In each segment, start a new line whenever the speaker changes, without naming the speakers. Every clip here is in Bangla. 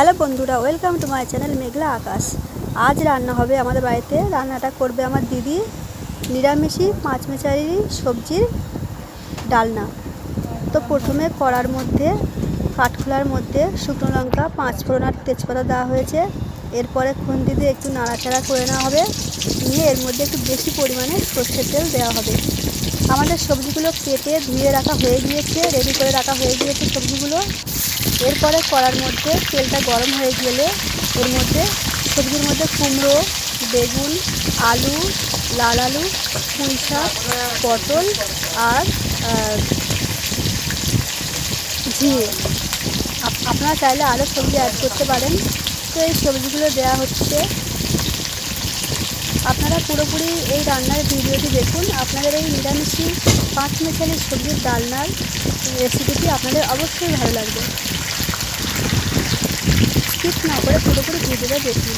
হ্যালো বন্ধুরা, ওয়েলকাম টু মাই চ্যানেল মেঘলা আকাশ। আজ রান্না হবে আমাদের বাড়িতে। রান্নাটা করবে আমার দিদি, নিরামিষি পাঁচমেচারি সবজির ডালনা। তো প্রথমে কড়ার মধ্যে কাঠখোলার মধ্যে শুকনো লঙ্কা, পাঁচফোড়ন আর তেজপাতা দেওয়া হয়েছে। এরপরে খুন্তি দিয়ে একটু নাড়াচাড়া করে নেওয়া হবে, নিয়ে এর মধ্যে একটু বেশি পরিমাণে সর্ষের তেল দেওয়া হবে। আমাদের সবজিগুলো কেটে ধুয়ে রাখা হয়ে গিয়েছে, রেডি করে রাখা হয়ে গিয়েছে সবজিগুলো। এরপরে কড়ার মধ্যে তেলটা গরম হয়ে গেলে এর মধ্যে সবজির মধ্যে কুমড়ো, বেগুন, আলু, লাল আলু, পুঁই শাক, পটল আর ঝিঙে। আপনারা চাইলে আরও সবজি অ্যাড করতে পারেন। তো এই সবজিগুলো দেওয়া হচ্ছে। আপনারা পুরোপুরি এই রান্নার ভিডিওটি দেখুন। আপনাদের এই নিরামিষি পাঁচমেচালি সবজির ডালনার রেসিপিটি আপনাদের অবশ্যই ভালো লাগবে। স্কিপ না করে পুরোপুরি ভিডিওটা দেখুন।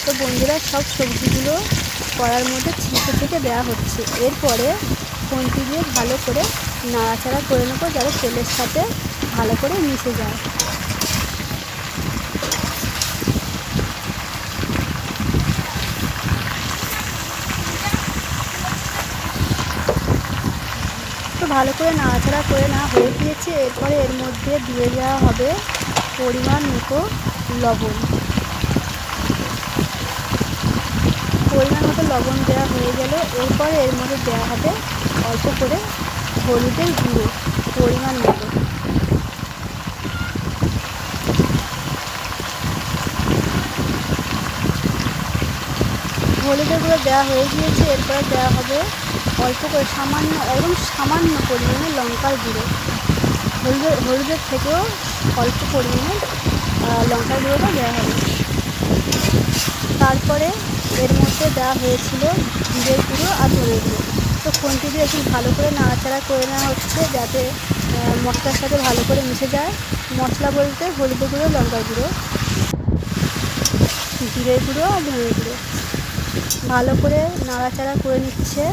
তো বন্ধুরা, সব সবজিগুলো কড়ার মধ্যে ছেঁকে দেওয়া হচ্ছে। এরপরে খুন্তি দিয়ে ভালো করে নাড়াচাড়া করে নেবো, যাতে তেলের সাথে ভালো করে মিশে যায়। তো ভালো করে নাড়াচাড়া করে না হয়ে গিয়েছে। এরপরে এর মধ্যে দিয়ে দেওয়া হবে পরিমাণ মতো লবণ। পরিমাণ মতো লবণ দেওয়া হয়ে গেলে এরপরে এর মধ্যে দেওয়া হবে অল্প করে হলুদের গুঁড়ো পরিমাণ মতো। হলুদের গুঁড়ো দেওয়া হয়ে গিয়েছে। এরপরে দেওয়া হবে অল্প করে একদম সামান্য পরিমাণে লঙ্কার গুঁড়ো। হলুদের থেকেও অল্প পরিমাণে লঙ্কার গুঁড়োটা দেওয়া হবে। তারপরে এর মধ্যে দেওয়া হয়েছিল জিরের গুঁড়ো আর ধনের গুঁড়ো। তো খুন্তি দিয়ে একটু ভালো করে নাড়াচাড়া করে নেওয়া হচ্ছে, যাতে মশলার সাথে ভালো করে মিশে যায়। মশলা বলতে হলুদের গুঁড়ো, লঙ্কার গুঁড়ো, জিরের গুঁড়ো আর ধনের গুঁড়ো ভালো করে নাড়াচাড়া করে নিচ্ছে।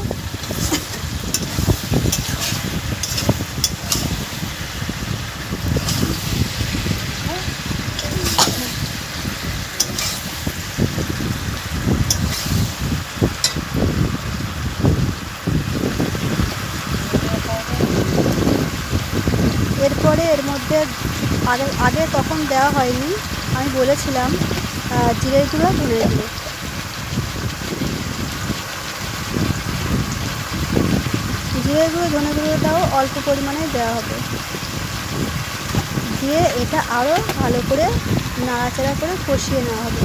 এরপরে এর মধ্যে আগে তখন দেওয়া হয়নি, আমি বলেছিলাম জিরের গুঁড়ো, ধনের গুঁড়ো। জিরের গুঁড়ো, ধনের গুঁড়োটাও অল্প পরিমাণে দেওয়া হবে। দিয়ে এটা আরও ভালো করে নাড়াচাড়া করে কষিয়ে নেওয়া হবে।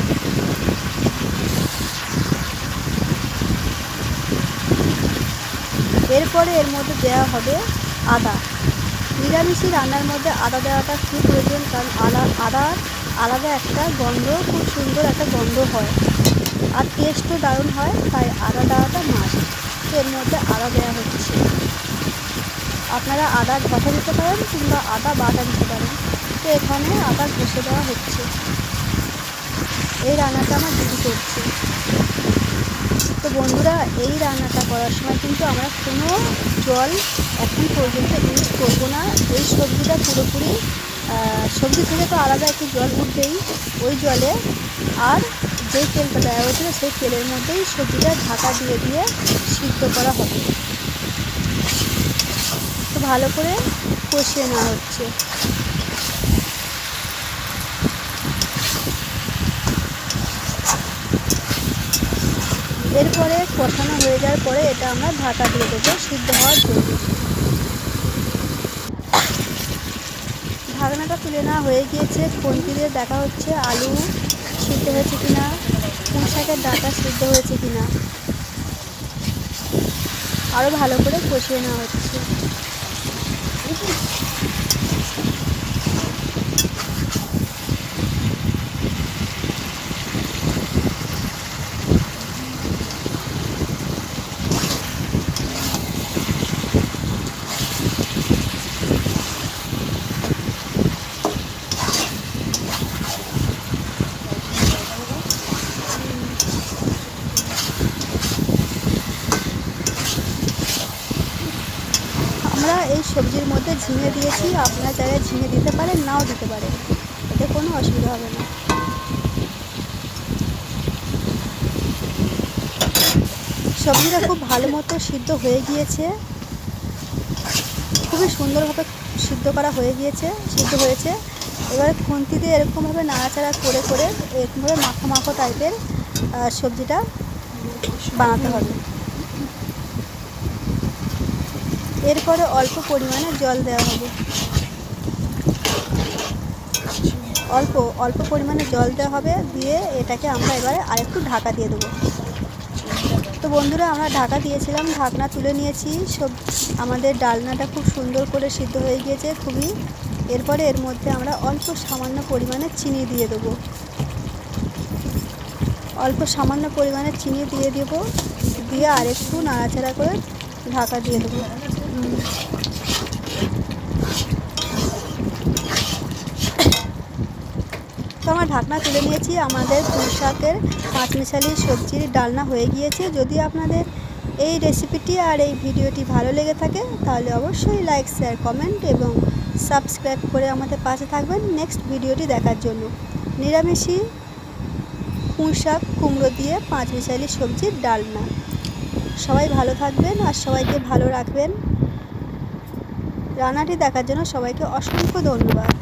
এরপরে এর মধ্যে দেওয়া হবে আদা। নিরামিষি রান্নার মধ্যে আদা দেওয়াটা খুব প্রয়োজন, কারণ আদার আলাদা একটা গন্ধ, খুব সুন্দর একটা গন্ধ হয় আর টেস্টও দারুণ হয়, তাই আদা দেওয়াটা মাস্ট। তো এর মধ্যে আদা দেওয়া হচ্ছে। আপনারা আদা ঘষা দিতে পারেন কিংবা আদা বাটা দিতে পারেন। তো এখানে আদা ঘষে দেওয়া হচ্ছে। এই রান্নাটা আমার দিদি করছে। তো বন্ধুরা, এই রান্নাটা করার সময় কিন্তু আমরা কোনো জল এখন পর্যন্ত ইউজ করবো না। এই সবজিটা পুরোপুরি সবজি থেকে তো আলাদা একটু জল উঠবেই, ওই জলে আর যেই তেলটা দেওয়া হয়েছিল সেই তেলের মধ্যেই সবজিটা ঢাকা দিয়ে দিয়ে সিদ্ধ করা হবে। তো ভালো করে কষিয়ে নেওয়া হচ্ছে। এরপরে কষানো হয়ে যাওয়ার পরে এটা আমরা ঢাকা দিয়ে দেবো সিদ্ধ হওয়ার জন্য। ঢাকনাটা তুলে নেওয়া হয়ে গিয়েছে। খুন্তি দিয়ে দেখা হচ্ছে আলু সিদ্ধ হয়েছে কিনা, পুঁই শাকের ডাঁটা সিদ্ধ হয়েছে কিনা। আরও ভালো করে কষিয়ে নেওয়া হচ্ছে। আমরা এই সবজির মধ্যে ঝিঙে দিয়েছি। আপনারা চাইলে ঝিঙে দিতে পারেন, নাও দিতে পারেন। খেতে কোনো অসুবিধা হবে না। সবজিটা খুব ভালো মতো সিদ্ধ হয়ে গিয়েছে, খুবই সুন্দরভাবে সিদ্ধ হয়েছে। এবারে খুন্তি দিয়ে এরকমভাবে নাড়াচাড়া করে করে এরকমভাবে মাখো মাখো টাইপের সবজিটা বানাতে হবে। এরপরে অল্প পরিমাণে জল দেওয়া হবে, অল্প পরিমাণে জল দেওয়া হবে। দিয়ে এটাকে আমরা এবারে আরেকটু ঢাকা দিয়ে দেবো। তো বন্ধুরা, আমরা ঢাকা দিয়েছিলাম, ঢাকনা তুলে নিয়েছি। আমাদের ডালনাটা খুব সুন্দর করে সিদ্ধ হয়ে গিয়েছে খুবই। এরপরে এর মধ্যে আমরা অল্প সামান্য পরিমাণে চিনি দিয়ে দেবো, দিয়ে আরেকটু নাড়াচাড়া করে ঢাকা দিয়ে দেবো। তো আমরা ঢাকনা তুলে নিয়েছি, আমাদের পুঁই শাকের পাঁচমিশালি সবজির ডালনা হয়ে গিয়েছে। যদি আপনাদের এই রেসিপিটি আর এই ভিডিওটি ভালো লেগে থাকে তাহলে অবশ্যই লাইক, শেয়ার, কমেন্ট এবং সাবস্ক্রাইব করে আমাদের পাশে থাকবেন নেক্সট ভিডিওটি দেখার জন্য। নিরামিষি পুঁই শাক কুমড়ো দিয়ে পাঁচমিশালি সবজির ডালনা। সবাই ভালো থাকবেন আর সবাইকে ভালো রাখবেন। রান্নাটি দেখার জন্য সবাইকে অসংখ্য ধন্যবাদ।